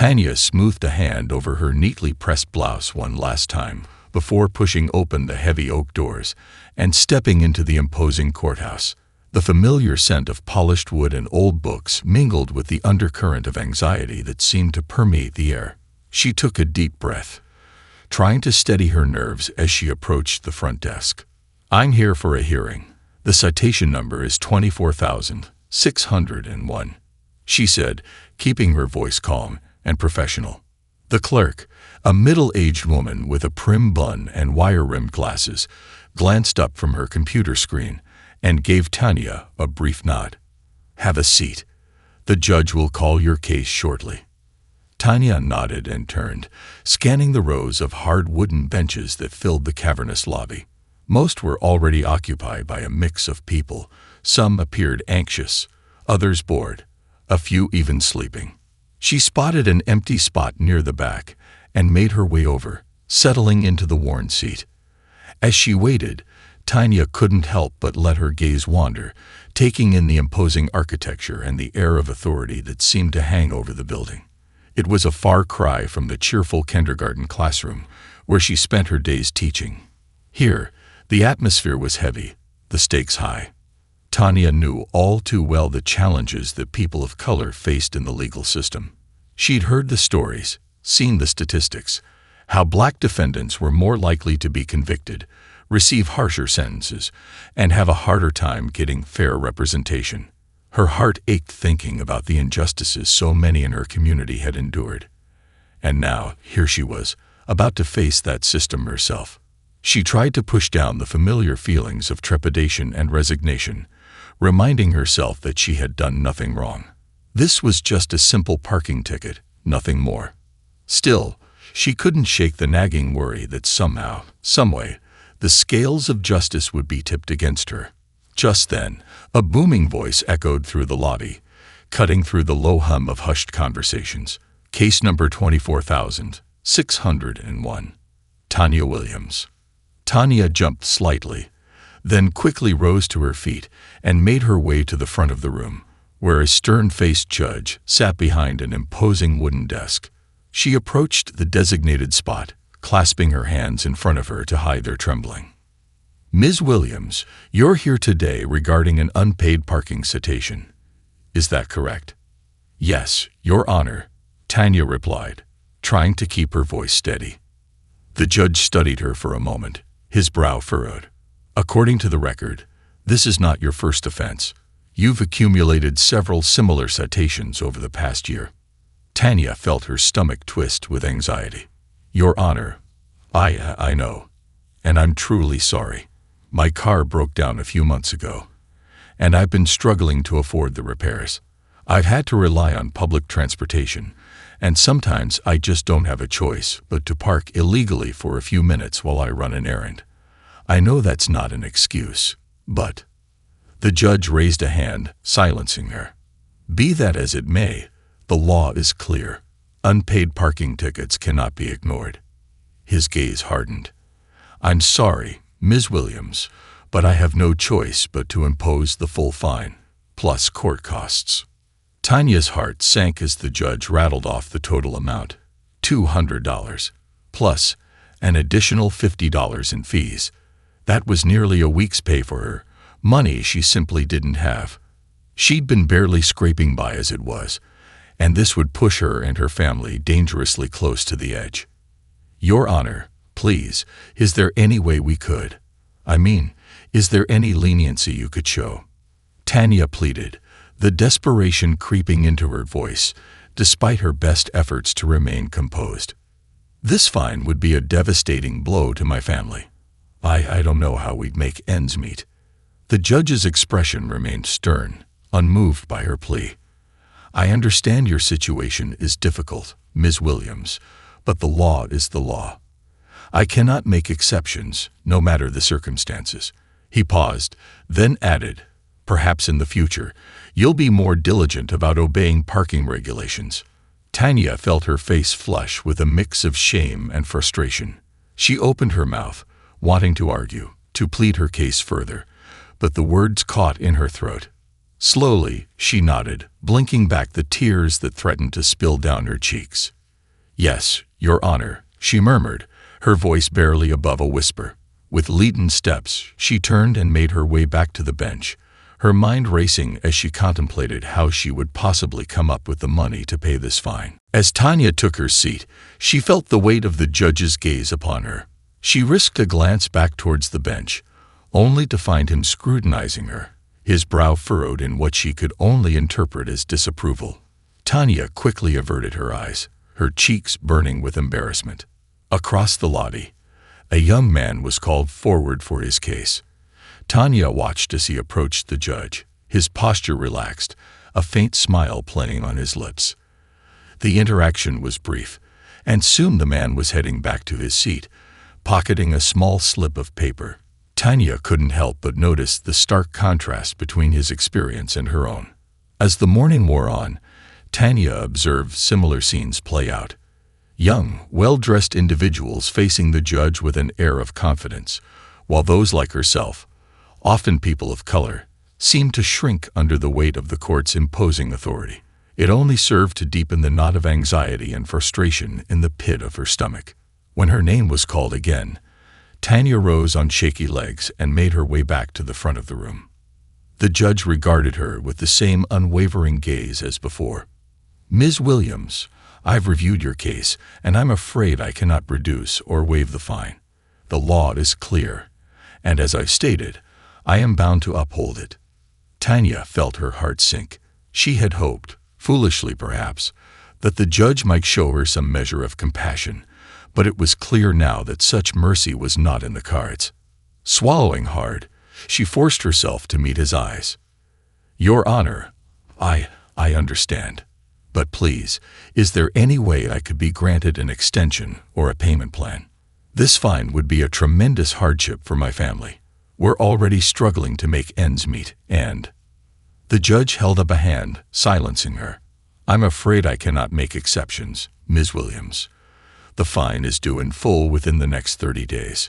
Tanya smoothed a hand over her neatly pressed blouse one last time before pushing open the heavy oak doors and stepping into the imposing courthouse. The familiar scent of polished wood and old books mingled with the undercurrent of anxiety that seemed to permeate the air. She took a deep breath, trying to steady her nerves as she approached the front desk. "I'm here for a hearing. The citation number is 24,601, she said, keeping her voice calm and professional. The clerk, a middle-aged woman with a prim bun and wire-rimmed glasses, glanced up from her computer screen and gave Tanya a brief nod. "Have a seat. The judge will call your case shortly." Tanya nodded and turned, scanning the rows of hard wooden benches that filled the cavernous lobby. Most were already occupied by a mix of people. Some appeared anxious, others bored, a few even sleeping. She spotted an empty spot near the back and made her way over, settling into the worn seat. As she waited, Tanya couldn't help but let her gaze wander, taking in the imposing architecture and the air of authority that seemed to hang over the building. It was a far cry from the cheerful kindergarten classroom where she spent her days teaching. Here, the atmosphere was heavy, the stakes high. Tanya knew all too well the challenges that people of color faced in the legal system. She'd heard the stories, seen the statistics, how black defendants were more likely to be convicted, receive harsher sentences, and have a harder time getting fair representation. Her heart ached thinking about the injustices so many in her community had endured. And now, here she was, about to face that system herself. She tried to push down the familiar feelings of trepidation and resignation, reminding herself that she had done nothing wrong. This was just a simple parking ticket, nothing more. Still, she couldn't shake the nagging worry that somehow, someway, the scales of justice would be tipped against her. Just then, a booming voice echoed through the lobby, cutting through the low hum of hushed conversations. "Case number 24,601. Tanya Williams." Tanya jumped slightly, then quickly rose to her feet and made her way to the front of the room, where a stern-faced judge sat behind an imposing wooden desk. She approached the designated spot, clasping her hands in front of her to hide their trembling. "Ms. Williams, you're here today regarding an unpaid parking citation. Is that correct?" "Yes, Your Honor," Tanya replied, trying to keep her voice steady. The judge studied her for a moment, his brow furrowed. "According to the record, this is not your first offense. You've accumulated several similar citations over the past year." Tanya felt her stomach twist with anxiety. "Your Honor, I know, and I'm truly sorry. My car broke down a few months ago, and I've been struggling to afford the repairs. I've had to rely on public transportation, and sometimes I just don't have a choice but to park illegally for a few minutes while I run an errand. I know that's not an excuse, but—" The judge raised a hand, silencing her. "Be that as it may, the law is clear. Unpaid parking tickets cannot be ignored." His gaze hardened. "I'm sorry, Ms. Williams, but I have no choice but to impose the full fine, plus court costs." Tanya's heart sank as the judge rattled off the total amount, $200, plus an additional $50 in fees. That was nearly a week's pay for her, money she simply didn't have. She'd been barely scraping by as it was, and this would push her and her family dangerously close to the edge. "Your Honor, please, is there any way we could? Is there any leniency you could show?" Tanya pleaded, the desperation creeping into her voice, despite her best efforts to remain composed. "This fine would be a devastating blow to my family. I don't know how we'd make ends meet." The judge's expression remained stern, unmoved by her plea. "I understand your situation is difficult, Ms. Williams, but the law is the law. I cannot make exceptions, no matter the circumstances." He paused, then added, "Perhaps in the future, you'll be more diligent about obeying parking regulations." Tanya felt her face flush with a mix of shame and frustration. She opened her mouth, wanting to argue, to plead her case further, but the words caught in her throat. Slowly, she nodded, blinking back the tears that threatened to spill down her cheeks. "Yes, Your Honor," she murmured, her voice barely above a whisper. With leaden steps, she turned and made her way back to the bench, her mind racing as she contemplated how she would possibly come up with the money to pay this fine. As Tanya took her seat, she felt the weight of the judge's gaze upon her. She risked a glance back towards the bench, only to find him scrutinizing her, his brow furrowed in what she could only interpret as disapproval. Tanya quickly averted her eyes, her cheeks burning with embarrassment. Across the lobby, a young man was called forward for his case. Tanya watched as he approached the judge, his posture relaxed, a faint smile playing on his lips. The interaction was brief, and soon the man was heading back to his seat, pocketing a small slip of paper. Tanya couldn't help but notice the stark contrast between his experience and her own. As the morning wore on, Tanya observed similar scenes play out. Young, well-dressed individuals facing the judge with an air of confidence, while those like herself, often people of color, seemed to shrink under the weight of the court's imposing authority. It only served to deepen the knot of anxiety and frustration in the pit of her stomach. When her name was called again, Tanya rose on shaky legs and made her way back to the front of the room. The judge regarded her with the same unwavering gaze as before. "Ms. Williams, I've reviewed your case, and I'm afraid I cannot reduce or waive the fine. The law is clear, and as I've stated, I am bound to uphold it." Tanya felt her heart sink. She had hoped, foolishly perhaps, that the judge might show her some measure of compassion, but it was clear now that such mercy was not in the cards. Swallowing hard, she forced herself to meet his eyes. "Your Honor, I understand. But please, is there any way I could be granted an extension or a payment plan? This fine would be a tremendous hardship for my family. We're already struggling to make ends meet, and—" The judge held up a hand, silencing her. "I'm afraid I cannot make exceptions, Ms. Williams. The fine is due in full within the next 30 days.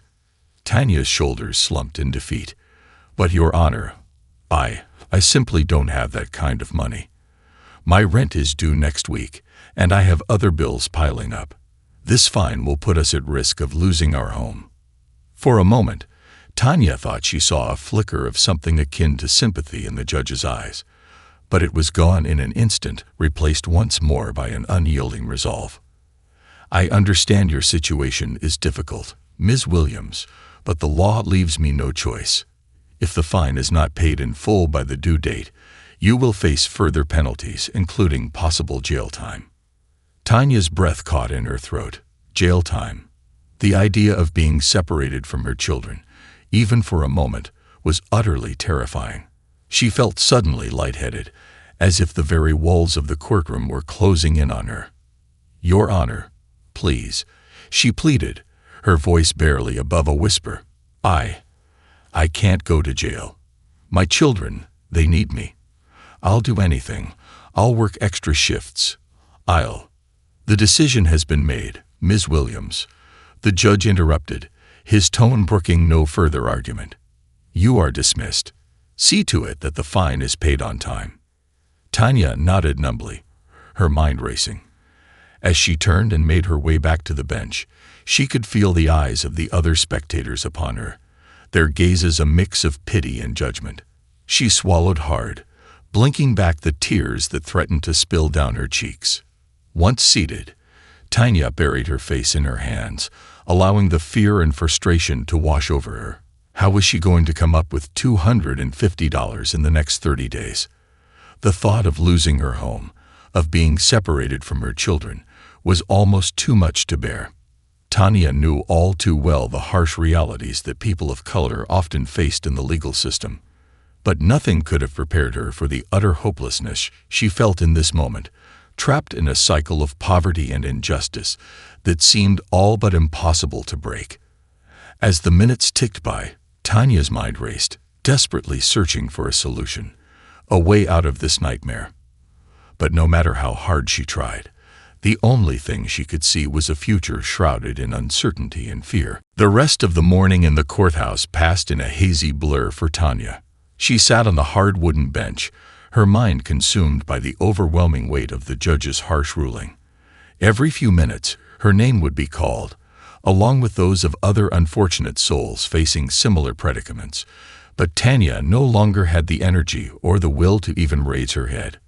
Tanya's shoulders slumped in defeat. "But Your Honor, I simply don't have that kind of money. My rent is due next week, and I have other bills piling up. This fine will put us at risk of losing our home." For a moment, Tanya thought she saw a flicker of something akin to sympathy in the judge's eyes, but it was gone in an instant, replaced once more by an unyielding resolve. "I understand your situation is difficult, Ms. Williams, but the law leaves me no choice. If the fine is not paid in full by the due date, you will face further penalties, including possible jail time." Tanya's breath caught in her throat. Jail time. The idea of being separated from her children, even for a moment, was utterly terrifying. She felt suddenly lightheaded, as if the very walls of the courtroom were closing in on her. "Your Honor, please," she pleaded, her voice barely above a whisper. I can't go to jail. My children, they need me. I'll do anything. I'll work extra shifts. The decision has been made, Ms. Williams," the judge interrupted, his tone brooking no further argument. "You are dismissed. See to it that the fine is paid on time." Tanya nodded numbly, her mind racing. As she turned and made her way back to the bench, she could feel the eyes of the other spectators upon her, their gazes a mix of pity and judgment. She swallowed hard, blinking back the tears that threatened to spill down her cheeks. Once seated, Tanya buried her face in her hands, allowing the fear and frustration to wash over her. How was she going to come up with $250 in the next 30 days? The thought of losing her home, of being separated from her children, was almost too much to bear. Tanya knew all too well the harsh realities that people of color often faced in the legal system. But nothing could have prepared her for the utter hopelessness she felt in this moment, trapped in a cycle of poverty and injustice that seemed all but impossible to break. As the minutes ticked by, Tanya's mind raced, desperately searching for a solution, a way out of this nightmare. But no matter how hard she tried, the only thing she could see was a future shrouded in uncertainty and fear. The rest of the morning in the courthouse passed in a hazy blur for Tanya. She sat on the hard wooden bench, her mind consumed by the overwhelming weight of the judge's harsh ruling. Every few minutes, her name would be called, along with those of other unfortunate souls facing similar predicaments. But Tanya no longer had the energy or the will to even raise her head.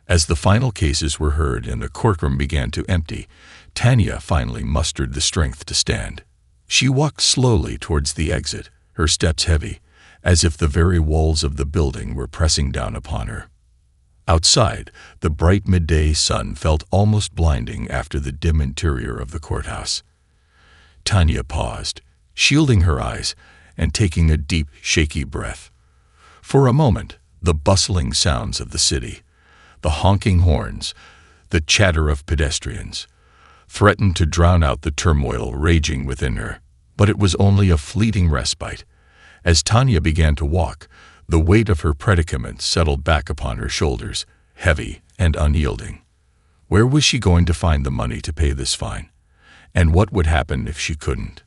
As the final cases were heard and the courtroom began to empty, Tanya finally mustered the strength to stand. She walked slowly towards the exit, her steps heavy, as if the very walls of the building were pressing down upon her. Outside, the bright midday sun felt almost blinding after the dim interior of the courthouse. Tanya paused, shielding her eyes and taking a deep, shaky breath. For a moment, the bustling sounds of the city, the honking horns, the chatter of pedestrians, threatened to drown out the turmoil raging within her. But it was only a fleeting respite. As Tanya began to walk, the weight of her predicament settled back upon her shoulders, heavy and unyielding. Where was she going to find the money to pay this fine? And what would happen if she couldn't?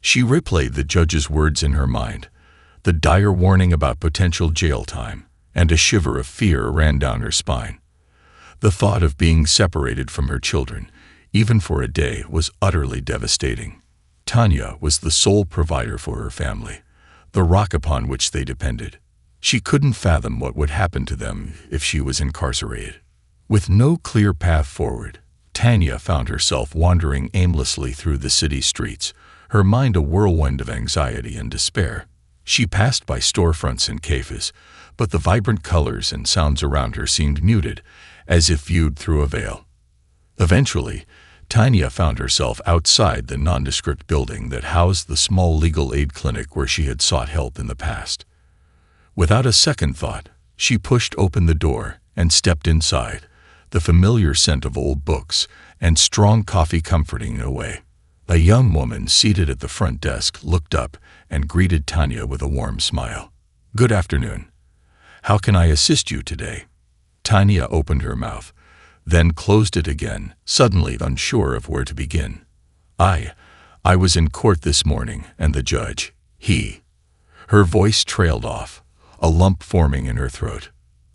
She replayed the judge's words in her mind, the dire warning about potential jail time, and a shiver of fear ran down her spine. The thought of being separated from her children, even for a day, was utterly devastating. Tanya was the sole provider for her family, the rock upon which they depended. She couldn't fathom what would happen to them if she was incarcerated. With no clear path forward, Tanya found herself wandering aimlessly through the city streets, her mind a whirlwind of anxiety and despair. She passed by storefronts and cafes, but the vibrant colors and sounds around her seemed muted, as if viewed through a veil. Eventually, Tanya found herself outside the nondescript building that housed the small legal aid clinic where she had sought help in the past. Without a second thought, she pushed open the door and stepped inside, the familiar scent of old books and strong coffee comforting in a way. A young woman seated at the front desk looked up and greeted Tanya with a warm smile. "Good afternoon. How can I assist you today?" Tanya opened her mouth, then closed it again, suddenly unsure of where to begin. I was in court this morning, and the judge, he." Her voice trailed off, a lump forming in her throat.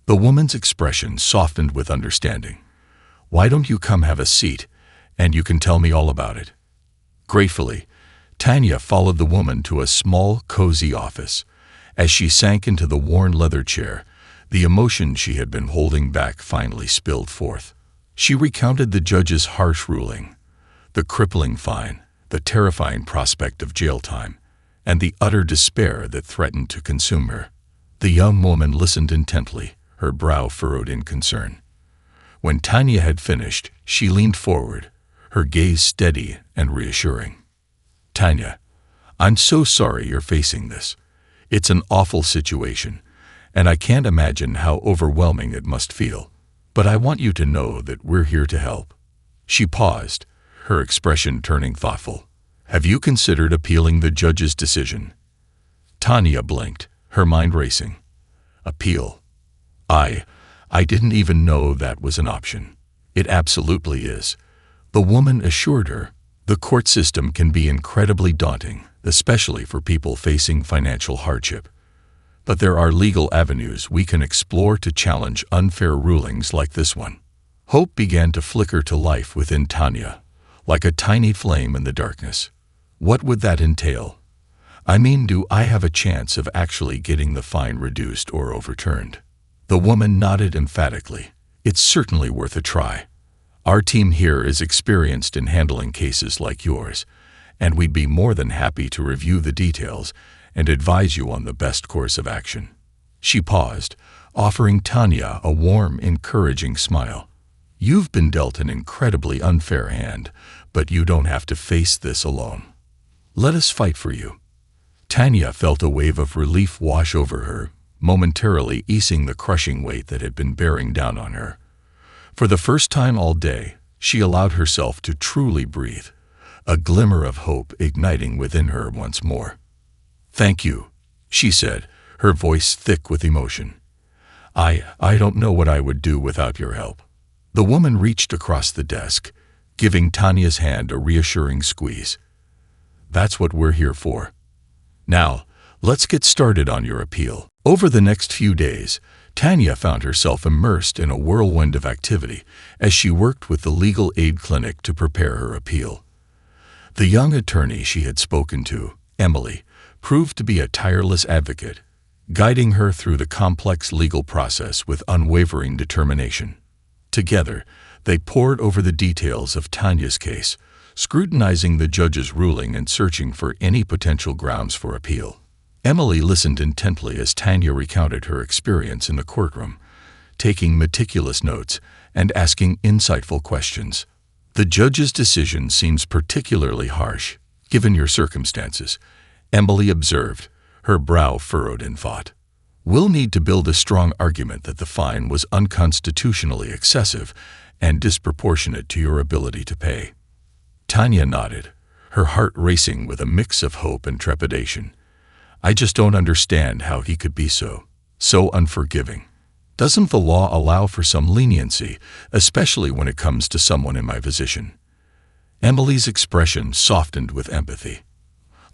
The woman's expression softened with understanding. "Why don't you come have a seat, and you can tell me all about it?" Gratefully, Tanya followed the woman to a small, cozy office. As she sank into the worn leather chair, the emotion she had been holding back finally spilled forth. She recounted the judge's harsh ruling, the crippling fine, the terrifying prospect of jail time, and the utter despair that threatened to consume her. The young woman listened intently, her brow furrowed in concern. When Tanya had finished, she leaned forward, her gaze steady and reassuring. "Tanya, I'm so sorry you're facing this. It's an awful situation, and I can't imagine how overwhelming it must feel. But I want you to know that we're here to help." She paused, her expression turning thoughtful. "Have you considered appealing the judge's decision?" Tanya blinked, her mind racing. "Appeal? I didn't even know that was an option." "It absolutely is," the woman assured her. "The court system can be incredibly daunting, especially for people facing financial hardship. But there are legal avenues we can explore to challenge unfair rulings like this one." Hope began to flicker to life within Tanya, like a tiny flame in the darkness. "What would that entail? I mean, do I have a chance of actually getting the fine reduced or overturned?" The woman nodded emphatically. "It's certainly worth a try. Our team here is experienced in handling cases like yours, and we'd be more than happy to review the details and advise you on the best course of action." She paused, offering Tanya a warm, encouraging smile. "You've been dealt an incredibly unfair hand, but you don't have to face this alone. Let us fight for you." Tanya felt a wave of relief wash over her, momentarily easing the crushing weight that had been bearing down on her. For the first time all day, she allowed herself to truly breathe, a glimmer of hope igniting within her once more. "Thank you," she said, her voice thick with emotion. I don't know what I would do without your help." The woman reached across the desk, giving Tanya's hand a reassuring squeeze. "That's what we're here for. Now, let's get started on your appeal." Over the next few days, Tanya found herself immersed in a whirlwind of activity as she worked with the legal aid clinic to prepare her appeal. The young attorney she had spoken to, Emily, proved to be a tireless advocate, guiding her through the complex legal process with unwavering determination. Together, they pored over the details of Tanya's case, scrutinizing the judge's ruling and searching for any potential grounds for appeal. Emily listened intently as Tanya recounted her experience in the courtroom, taking meticulous notes and asking insightful questions. "The judge's decision seems particularly harsh, given your circumstances," Emily observed, her brow furrowed in thought. "We'll need to build a strong argument that the fine was unconstitutionally excessive and disproportionate to your ability to pay." Tanya nodded, her heart racing with a mix of hope and trepidation. "I just don't understand how he could be so unforgiving. Doesn't the law allow for some leniency, especially when it comes to someone in my position?" Emily's expression softened with empathy.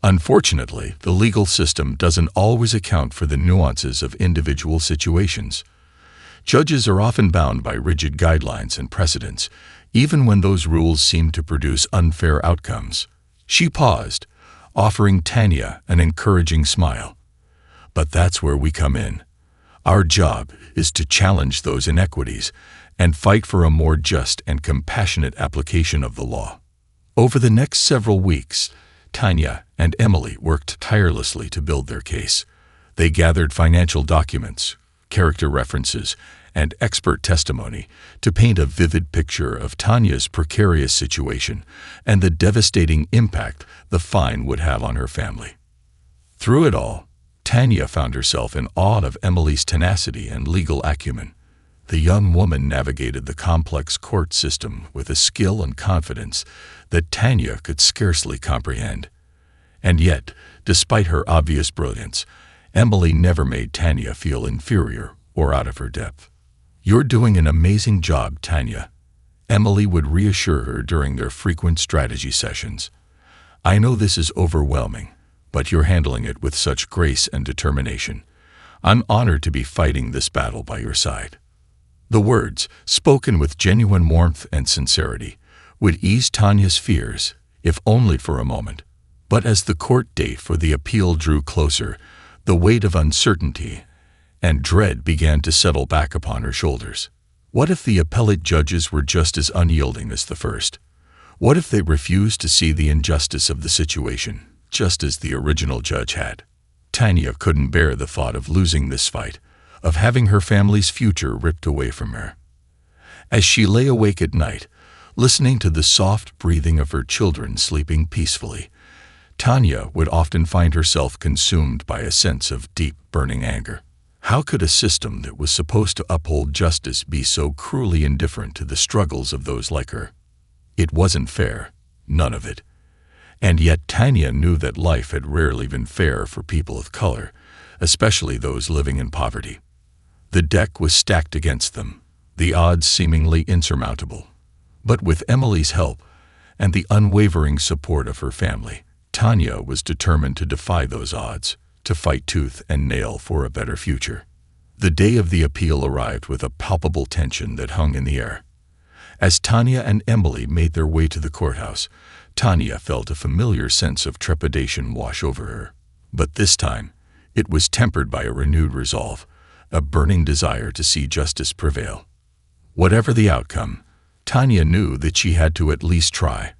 "Unfortunately, the legal system doesn't always account for the nuances of individual situations. Judges are often bound by rigid guidelines and precedents, even when those rules seem to produce unfair outcomes." She paused, offering Tanya an encouraging smile. "But that's where we come in. Our job is to challenge those inequities and fight for a more just and compassionate application of the law." Over the next several weeks, Tanya and Emily worked tirelessly to build their case. They gathered financial documents, character references, and expert testimony to paint a vivid picture of Tanya's precarious situation and the devastating impact the fine would have on her family. Through it all, Tanya found herself in awe of Emily's tenacity and legal acumen. The young woman navigated the complex court system with a skill and confidence that Tanya could scarcely comprehend. And yet, despite her obvious brilliance, Emily never made Tanya feel inferior or out of her depth. "You're doing an amazing job, Tanya," Emily would reassure her during their frequent strategy sessions. "I know this is overwhelming, but you're handling it with such grace and determination. I'm honored to be fighting this battle by your side." The words, spoken with genuine warmth and sincerity, would ease Tanya's fears, if only for a moment. But as the court date for the appeal drew closer, the weight of uncertainty and dread began to settle back upon her shoulders. What if the appellate judges were just as unyielding as the first? What if they refused to see the injustice of the situation, just as the original judge had? Tanya couldn't bear the thought of losing this fight, of having her family's future ripped away from her. As she lay awake at night, listening to the soft breathing of her children sleeping peacefully, Tanya would often find herself consumed by a sense of deep, burning anger. How could a system that was supposed to uphold justice be so cruelly indifferent to the struggles of those like her? It wasn't fair, none of it. And yet Tanya knew that life had rarely been fair for people of color, especially those living in poverty. The deck was stacked against them, the odds seemingly insurmountable. But with Emily's help and the unwavering support of her family, Tanya was determined to defy those odds, to fight tooth and nail for a better future. The day of the appeal arrived with a palpable tension that hung in the air. As Tanya and Emily made their way to the courthouse, Tanya felt a familiar sense of trepidation wash over her. But this time, it was tempered by a renewed resolve, a burning desire to see justice prevail. Whatever the outcome, Tanya knew that she had to at least try.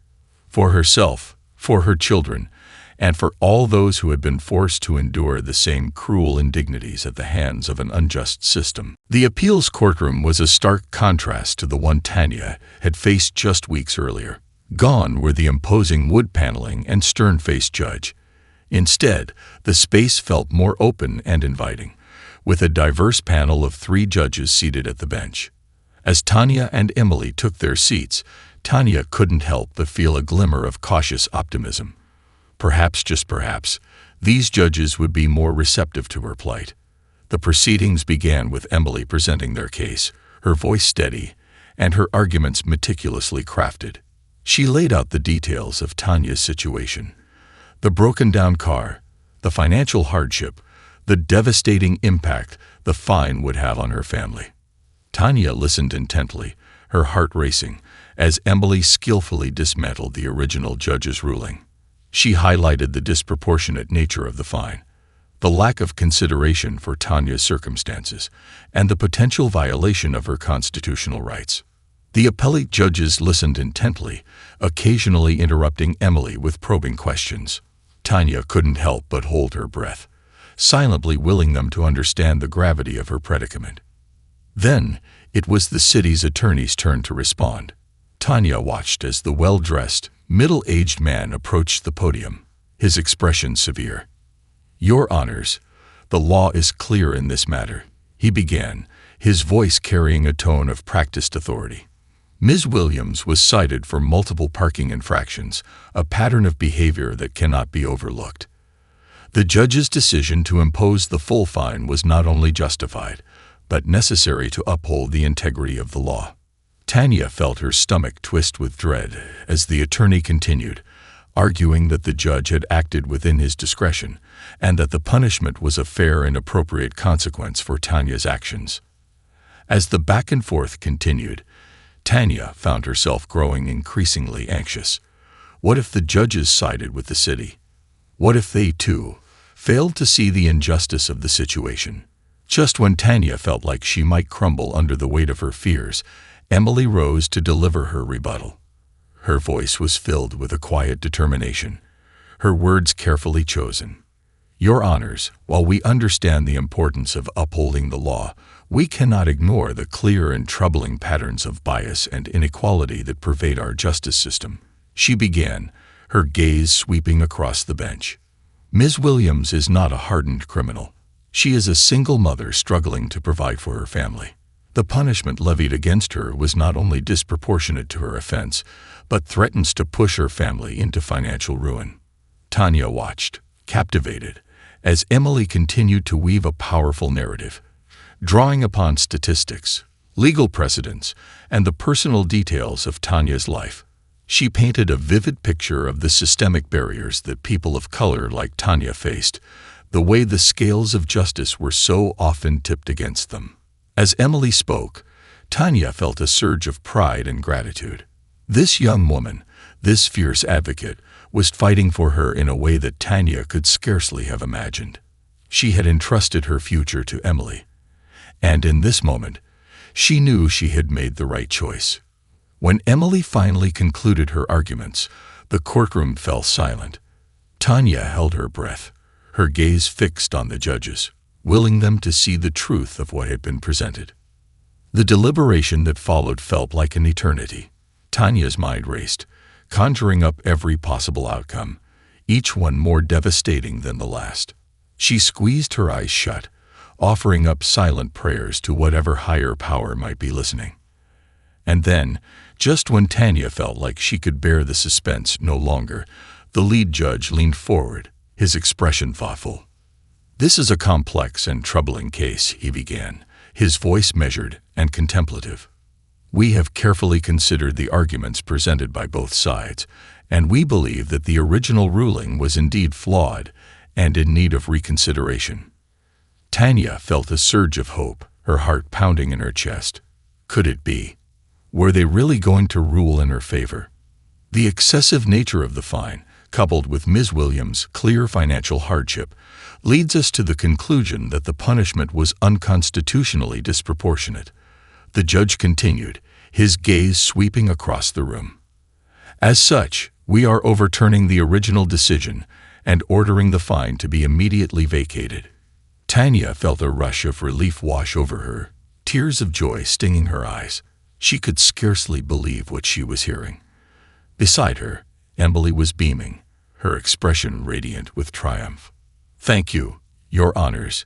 For herself, for her children, and for all those who had been forced to endure the same cruel indignities at the hands of an unjust system. The appeals courtroom was a stark contrast to the one Tanya had faced just weeks earlier. Gone were the imposing wood paneling and stern-faced judge. Instead, the space felt more open and inviting, with a diverse panel of 3 judges seated at the bench. As Tanya and Emily took their seats, Tanya couldn't help but feel a glimmer of cautious optimism. Perhaps, just perhaps, these judges would be more receptive to her plight. The proceedings began with Emily presenting their case, her voice steady, and her arguments meticulously crafted. She laid out the details of Tanya's situation: the broken-down car, the financial hardship, the devastating impact the fine would have on her family. Tanya listened intently, her heart racing, as Emily skillfully dismantled the original judge's ruling. She highlighted the disproportionate nature of the fine, the lack of consideration for Tanya's circumstances, and the potential violation of her constitutional rights. The appellate judges listened intently, occasionally interrupting Emily with probing questions. Tanya couldn't help but hold her breath, silently willing them to understand the gravity of her predicament. Then, it was the city's attorney's turn to respond. Tanya watched as the well-dressed, middle-aged man approached the podium, his expression severe. "Your Honors, the law is clear in this matter," he began, his voice carrying a tone of practiced authority. Ms. Williams was cited for multiple parking infractions, a pattern of behavior that cannot be overlooked. The judge's decision to impose the full fine was not only justified, but necessary to uphold the integrity of the law. Tanya felt her stomach twist with dread as the attorney continued, arguing that the judge had acted within his discretion and that the punishment was a fair and appropriate consequence for Tanya's actions. As the back and forth continued, Tanya found herself growing increasingly anxious. What if the judges sided with the city? What if they, too, failed to see the injustice of the situation? Just when Tanya felt like she might crumble under the weight of her fears, Emily rose to deliver her rebuttal. Her voice was filled with a quiet determination, her words carefully chosen. "Your Honors, while we understand the importance of upholding the law, we cannot ignore the clear and troubling patterns of bias and inequality that pervade our justice system," she began, her gaze sweeping across the bench. "Ms. Williams is not a hardened criminal. She is a single mother struggling to provide for her family. The punishment levied against her was not only disproportionate to her offense, but threatens to push her family into financial ruin." Tanya watched, captivated, as Emily continued to weave a powerful narrative, drawing upon statistics, legal precedents, and the personal details of Tanya's life. She painted a vivid picture of the systemic barriers that people of color like Tanya faced, the way the scales of justice were so often tipped against them. As Emily spoke, Tanya felt a surge of pride and gratitude. This young woman, this fierce advocate, was fighting for her in a way that Tanya could scarcely have imagined. She had entrusted her future to Emily, and in this moment, she knew she had made the right choice. When Emily finally concluded her arguments, the courtroom fell silent. Tanya held her breath, her gaze fixed on the judges, willing them to see the truth of what had been presented. The deliberation that followed felt like an eternity. Tanya's mind raced, conjuring up every possible outcome, each one more devastating than the last. She squeezed her eyes shut, offering up silent prayers to whatever higher power might be listening. And then, just when Tanya felt like she could bear the suspense no longer, the lead judge leaned forward, his expression thoughtful. "This is a complex and troubling case," he began, his voice measured and contemplative. "We have carefully considered the arguments presented by both sides, and we believe that the original ruling was indeed flawed and in need of reconsideration." Tanya felt a surge of hope, her heart pounding in her chest. Could it be? Were they really going to rule in her favor? The excessive nature of the fine, coupled with Ms. Williams' clear financial hardship, leads us to the conclusion that the punishment was unconstitutionally disproportionate. The judge continued, his gaze sweeping across the room. "As such, we are overturning the original decision and ordering the fine to be immediately vacated." Tanya felt a rush of relief wash over her, tears of joy stinging her eyes. She could scarcely believe what she was hearing. Beside her, Emily was beaming, her expression radiant with triumph. "Thank you, Your Honors,"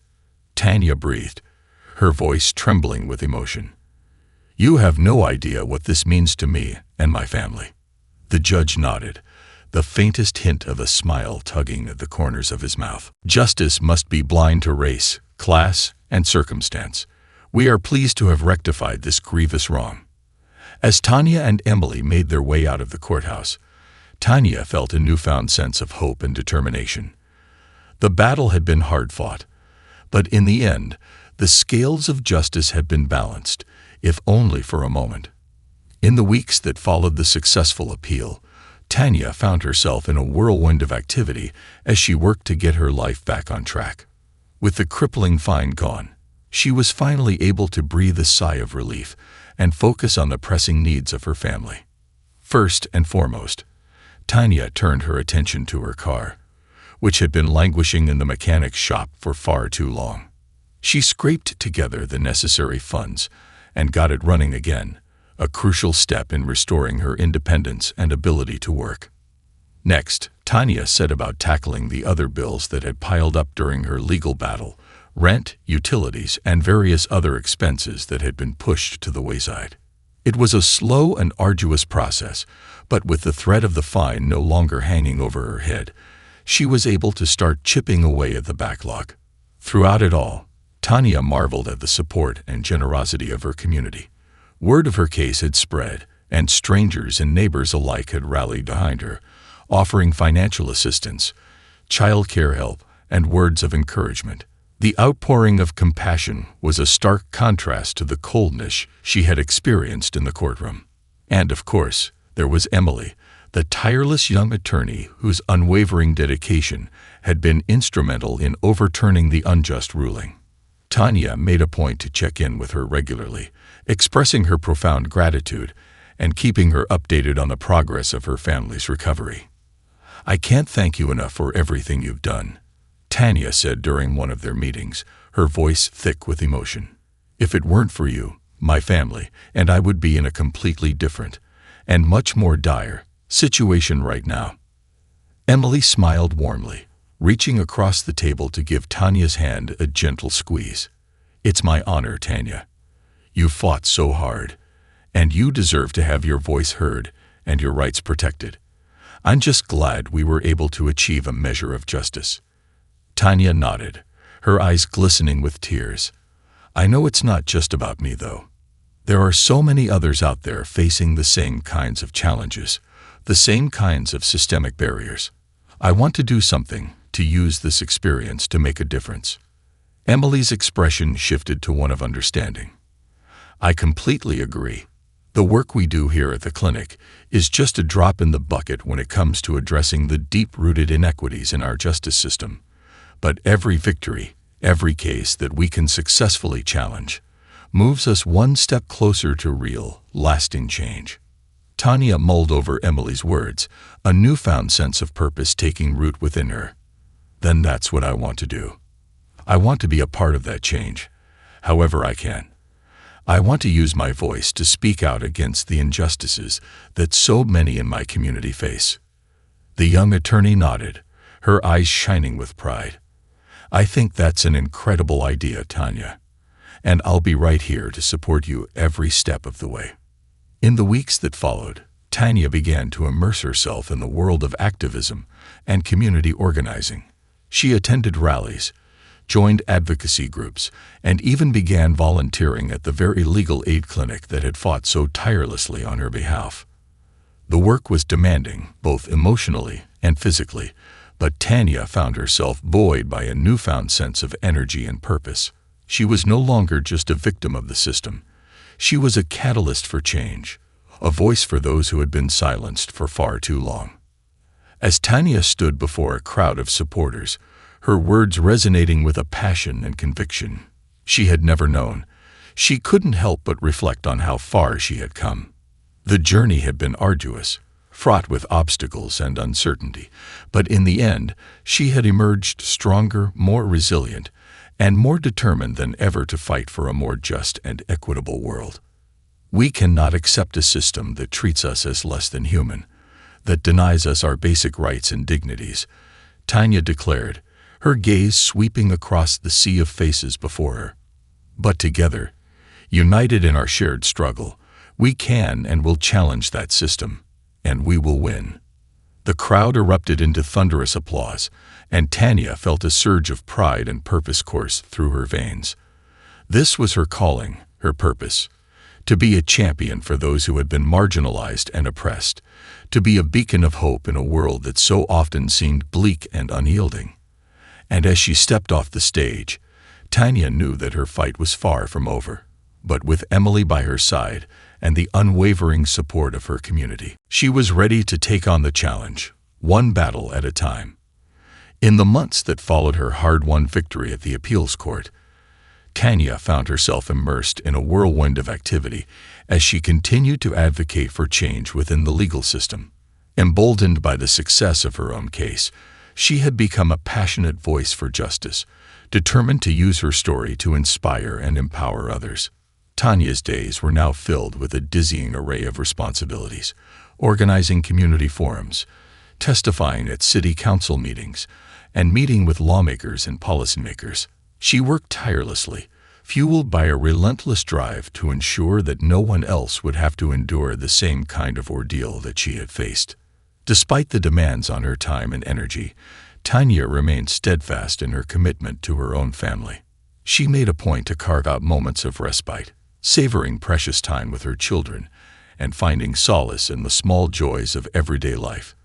Tanya breathed, her voice trembling with emotion. "You have no idea what this means to me and my family." The judge nodded, the faintest hint of a smile tugging at the corners of his mouth. "Justice must be blind to race, class, and circumstance. We are pleased to have rectified this grievous wrong." As Tanya and Emily made their way out of the courthouse, Tanya felt a newfound sense of hope and determination. The battle had been hard fought, But in the end, the scales of justice had been balanced, if only for a moment. In the weeks that followed the successful appeal, Tanya found herself in a whirlwind of activity as she worked to get her life back on track. With the crippling fine gone, she was finally able to breathe a sigh of relief and focus on the pressing needs of her family. First and foremost, Tanya turned her attention to her car, which had been languishing in the mechanic's shop for far too long. She scraped together the necessary funds and got it running again, a crucial step in restoring her independence and ability to work. Next, Tanya set about tackling the other bills that had piled up during her legal battle: rent, utilities, and various other expenses that had been pushed to the wayside. It was a slow and arduous process, but with the threat of the fine no longer hanging over her head, she was able to start chipping away at the backlog. Throughout it all, Tanya marveled at the support and generosity of her community. Word of her case had spread, and strangers and neighbors alike had rallied behind her, offering financial assistance, childcare help, and words of encouragement. The outpouring of compassion was a stark contrast to the coldness she had experienced in the courtroom. And, of course, there was Emily, the tireless young attorney whose unwavering dedication had been instrumental in overturning the unjust ruling. Tanya made a point to check in with her regularly, expressing her profound gratitude and keeping her updated on the progress of her family's recovery. "I can't thank you enough for everything you've done," Tanya said during one of their meetings, her voice thick with emotion. "If it weren't for you, my family and I would be in a completely different and much more dire situation right now." Emily smiled warmly, reaching across the table to give Tanya's hand a gentle squeeze. "It's my honor, Tanya. You fought so hard, and you deserve to have your voice heard and your rights protected. I'm just glad we were able to achieve a measure of justice." Tanya nodded, her eyes glistening with tears. "I know it's not just about me, though. There are so many others out there facing the same kinds of challenges, the same kinds of systemic barriers. I want to do something, to use this experience to make a difference." Emily's expression shifted to one of understanding. "I completely agree. The work we do here at the clinic is just a drop in the bucket when it comes to addressing the deep-rooted inequities in our justice system. But every victory, every case that we can successfully challenge, moves us one step closer to real, lasting change." Tanya mulled over Emily's words, a newfound sense of purpose taking root within her. "Then that's what I want to do. I want to be a part of that change, however I can. I want to use my voice to speak out against the injustices that so many in my community face." The young attorney nodded, her eyes shining with pride. "I think that's an incredible idea, Tanya, and I'll be right here to support you every step of the way." In the weeks that followed, Tanya began to immerse herself in the world of activism and community organizing. She attended rallies, joined advocacy groups, and even began volunteering at the very legal aid clinic that had fought so tirelessly on her behalf. The work was demanding, both emotionally and physically, but Tanya found herself buoyed by a newfound sense of energy and purpose. She was no longer just a victim of the system. She was a catalyst for change, a voice for those who had been silenced for far too long. As Tanya stood before a crowd of supporters, her words resonating with a passion and conviction she had never known, she couldn't help but reflect on how far she had come. The journey had been arduous, fraught with obstacles and uncertainty, but in the end, she had emerged stronger, more resilient, and more determined than ever to fight for a more just and equitable world. "We cannot accept a system that treats us as less than human, that denies us our basic rights and dignities," Tanya declared, her gaze sweeping across the sea of faces before her. "But together, united in our shared struggle, we can and will challenge that system, and we will win." The crowd erupted into thunderous applause, and Tanya felt a surge of pride and purpose course through her veins. This was her calling, her purpose: to be a champion for those who had been marginalized and oppressed, to be a beacon of hope in a world that so often seemed bleak and unyielding. And as she stepped off the stage, Tanya knew that her fight was far from over, but with Emily by her side and the unwavering support of her community, she was ready to take on the challenge, one battle at a time. In the months that followed her hard-won victory at the appeals court, Tanya found herself immersed in a whirlwind of activity as she continued to advocate for change within the legal system. Emboldened by the success of her own case, she had become a passionate voice for justice, determined to use her story to inspire and empower others. Tanya's days were now filled with a dizzying array of responsibilities: organizing community forums, testifying at city council meetings, and meeting with lawmakers and policymakers. She worked tirelessly, fueled by a relentless drive to ensure that no one else would have to endure the same kind of ordeal that she had faced. Despite the demands on her time and energy, Tanya remained steadfast in her commitment to her own family. She made a point to carve out moments of respite, savoring precious time with her children, and finding solace in the small joys of everyday life.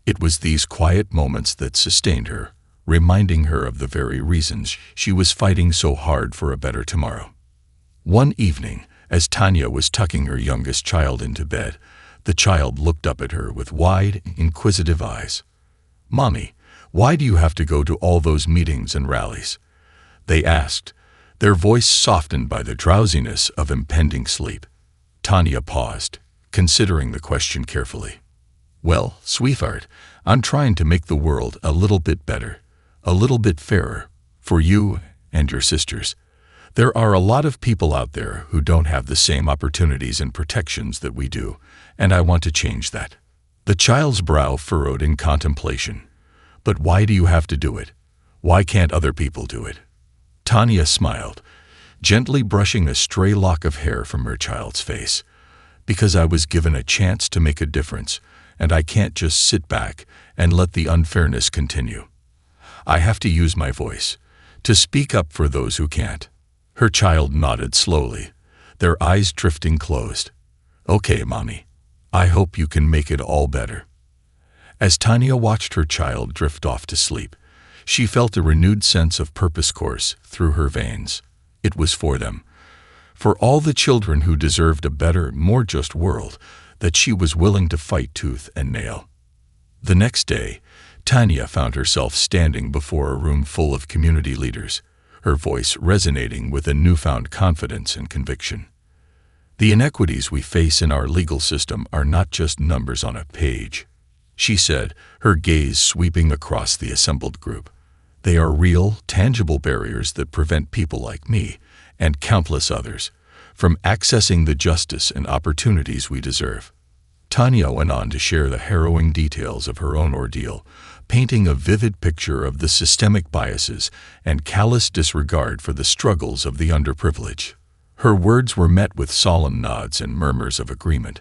It was these quiet moments that sustained her, reminding her of the very reasons she was fighting so hard for a better tomorrow. One evening, as Tanya was tucking her youngest child into bed, the child looked up at her with wide, inquisitive eyes. "Mommy, why do you have to go to all those meetings and rallies?" they asked, their voice softened by the drowsiness of impending sleep. Tanya paused, considering the question carefully. "Well, sweetheart, I'm trying to make the world a little bit better, a little bit fairer, for you and your sisters. There are a lot of people out there who don't have the same opportunities and protections that we do, and I want to change that." The child's brow furrowed in contemplation. "But why do you have to do it? Why can't other people do it?" Tanya smiled, gently brushing a stray lock of hair from her child's face. "Because I was given a chance to make a difference, and I can't just sit back and let the unfairness continue. I have to use my voice, to speak up for those who can't." Her child nodded slowly, their eyes drifting closed. "Okay, Mommy. I hope you can make it all better." As Tanya watched her child drift off to sleep, she felt a renewed sense of purpose course through her veins. It was for them, for all the children who deserved a better, more just world, that she was willing to fight tooth and nail. The next day, Tanya found herself standing before a room full of community leaders, her voice resonating with a newfound confidence and conviction. "The inequities we face in our legal system are not just numbers on a page," she said, her gaze sweeping across the assembled group. "They are real, tangible barriers that prevent people like me, and countless others, from accessing the justice and opportunities we deserve." Tanya went on to share the harrowing details of her own ordeal, painting a vivid picture of the systemic biases and callous disregard for the struggles of the underprivileged. Her words were met with solemn nods and murmurs of agreement,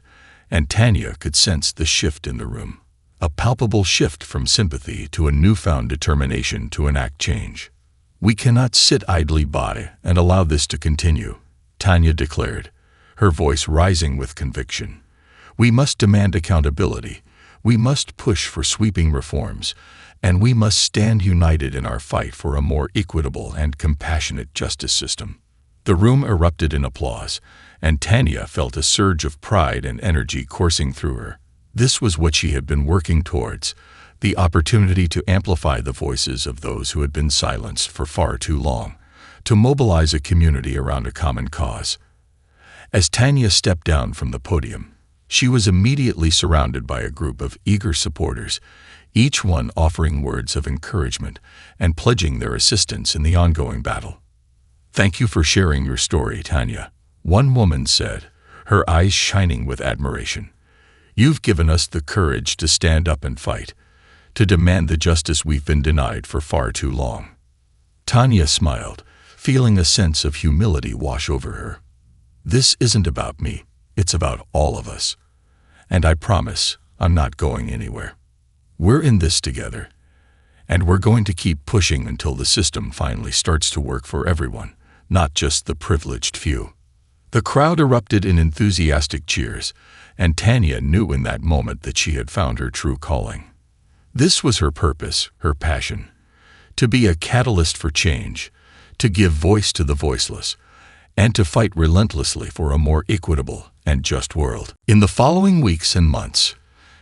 and Tanya could sense the shift in the room, a palpable shift from sympathy to a newfound determination to enact change. "We cannot sit idly by and allow this to continue," Tanya declared, her voice rising with conviction. "We must demand accountability, we must push for sweeping reforms, and we must stand united in our fight for a more equitable and compassionate justice system." The room erupted in applause, and Tanya felt a surge of pride and energy coursing through her. This was what she had been working towards, the opportunity to amplify the voices of those who had been silenced for far too long, to mobilize a community around a common cause. As Tanya stepped down from the podium, she was immediately surrounded by a group of eager supporters, each one offering words of encouragement and pledging their assistance in the ongoing battle. "Thank you for sharing your story, Tanya," one woman said, her eyes shining with admiration. "You've given us the courage to stand up and fight, to demand the justice we've been denied for far too long." Tanya smiled, feeling a sense of humility wash over her. "This isn't about me, it's about all of us. And I promise I'm not going anywhere. We're in this together, and we're going to keep pushing until the system finally starts to work for everyone, not just the privileged few." The crowd erupted in enthusiastic cheers, and Tanya knew in that moment that she had found her true calling. This was her purpose, her passion, to be a catalyst for change, to give voice to the voiceless, and to fight relentlessly for a more equitable and just world. In the following weeks and months,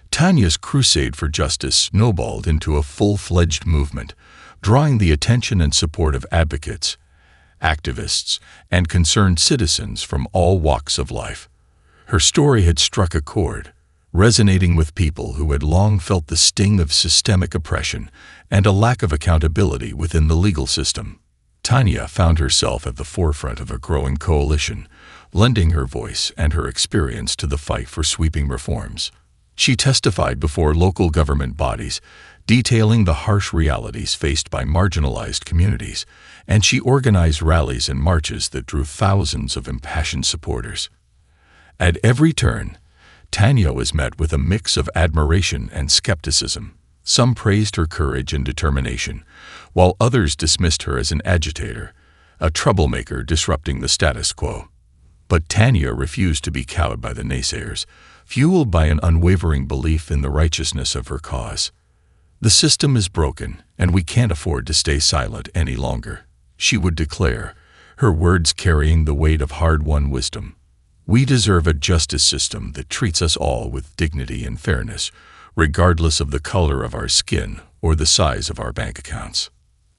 Tanya's crusade for justice snowballed into a full-fledged movement, drawing the attention and support of advocates, activists, and concerned citizens from all walks of life. Her story had struck a chord, resonating with people who had long felt the sting of systemic oppression and a lack of accountability within the legal system. Tanya found herself at the forefront of a growing coalition, lending her voice and her experience to the fight for sweeping reforms. She testified before local government bodies, detailing the harsh realities faced by marginalized communities, and she organized rallies and marches that drew thousands of impassioned supporters. At every turn, Tanya was met with a mix of admiration and skepticism. Some praised her courage and determination, while others dismissed her as an agitator, a troublemaker disrupting the status quo. But Tanya refused to be cowed by the naysayers, fueled by an unwavering belief in the righteousness of her cause. "The system is broken, and we can't afford to stay silent any longer," she would declare, her words carrying the weight of hard-won wisdom. "We deserve a justice system that treats us all with dignity and fairness, regardless of the color of our skin or the size of our bank accounts."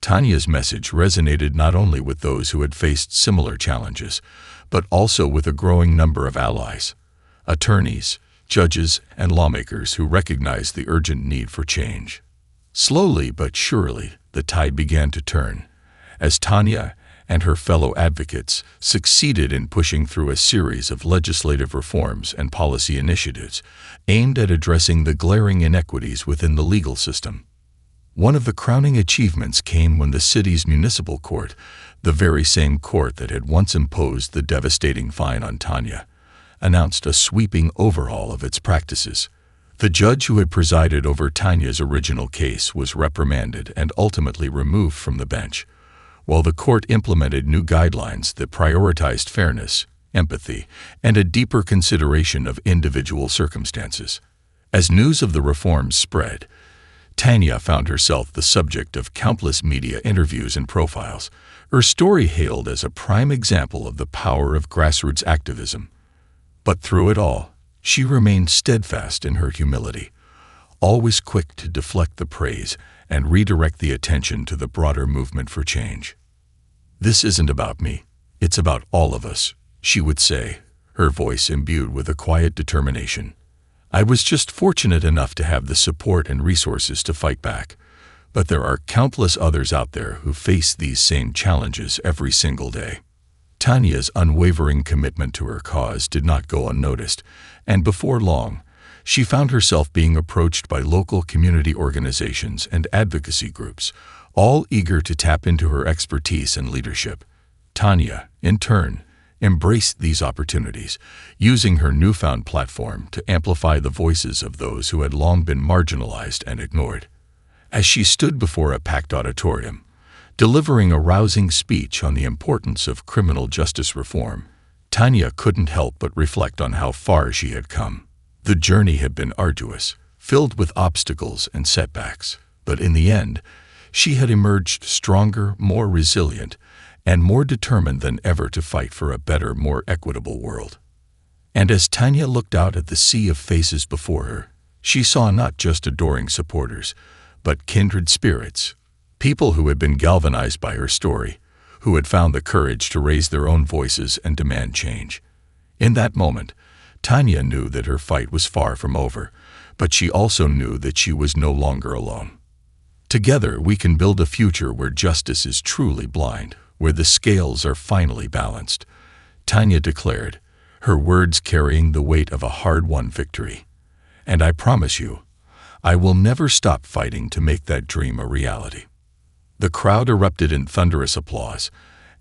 Tanya's message resonated not only with those who had faced similar challenges, but also with a growing number of allies, attorneys, judges, and lawmakers who recognized the urgent need for change. Slowly but surely, the tide began to turn, as Tanya and her fellow advocates succeeded in pushing through a series of legislative reforms and policy initiatives aimed at addressing the glaring inequities within the legal system. One of the crowning achievements came when the city's municipal court, the very same court that had once imposed the devastating fine on Tanya, announced a sweeping overhaul of its practices. The judge who had presided over Tanya's original case was reprimanded and ultimately removed from the bench, while the court implemented new guidelines that prioritized fairness, empathy, and a deeper consideration of individual circumstances. As news of the reforms spread, Tanya found herself the subject of countless media interviews and profiles, her story hailed as a prime example of the power of grassroots activism. But through it all, she remained steadfast in her humility, always quick to deflect the praise and redirect the attention to the broader movement for change. "This isn't about me, it's about all of us," she would say, her voice imbued with a quiet determination. "I was just fortunate enough to have the support and resources to fight back, but there are countless others out there who face these same challenges every single day." Tanya's unwavering commitment to her cause did not go unnoticed, and before long, she found herself being approached by local community organizations and advocacy groups, all eager to tap into her expertise and leadership. Tanya, in turn, embraced these opportunities, using her newfound platform to amplify the voices of those who had long been marginalized and ignored. As she stood before a packed auditorium, delivering a rousing speech on the importance of criminal justice reform, Tanya couldn't help but reflect on how far she had come. The journey had been arduous, filled with obstacles and setbacks, but in the end, she had emerged stronger, more resilient, and more determined than ever to fight for a better, more equitable world. And as Tanya looked out at the sea of faces before her, she saw not just adoring supporters, but kindred spirits, people who had been galvanized by her story, who had found the courage to raise their own voices and demand change. In that moment, Tanya knew that her fight was far from over, but she also knew that she was no longer alone. Together, we can build a future where justice is truly blind, where the scales are finally balanced, Tanya declared, her words carrying the weight of a hard-won victory. And I promise you, I will never stop fighting to make that dream a reality. The crowd erupted in thunderous applause,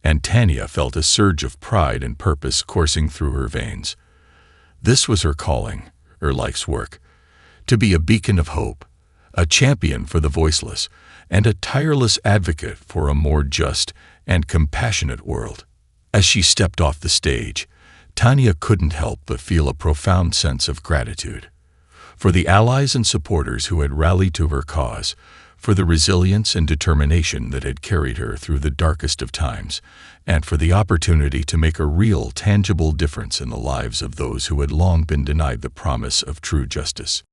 and Tanya felt a surge of pride and purpose coursing through her veins. This was her calling, her life's work, to be a beacon of hope, a champion for the voiceless, and a tireless advocate for a more just and compassionate world. As she stepped off the stage, Tanya couldn't help but feel a profound sense of gratitude. For the allies and supporters who had rallied to her cause, for the resilience and determination that had carried her through the darkest of times, and for the opportunity to make a real, tangible difference in the lives of those who had long been denied the promise of true justice.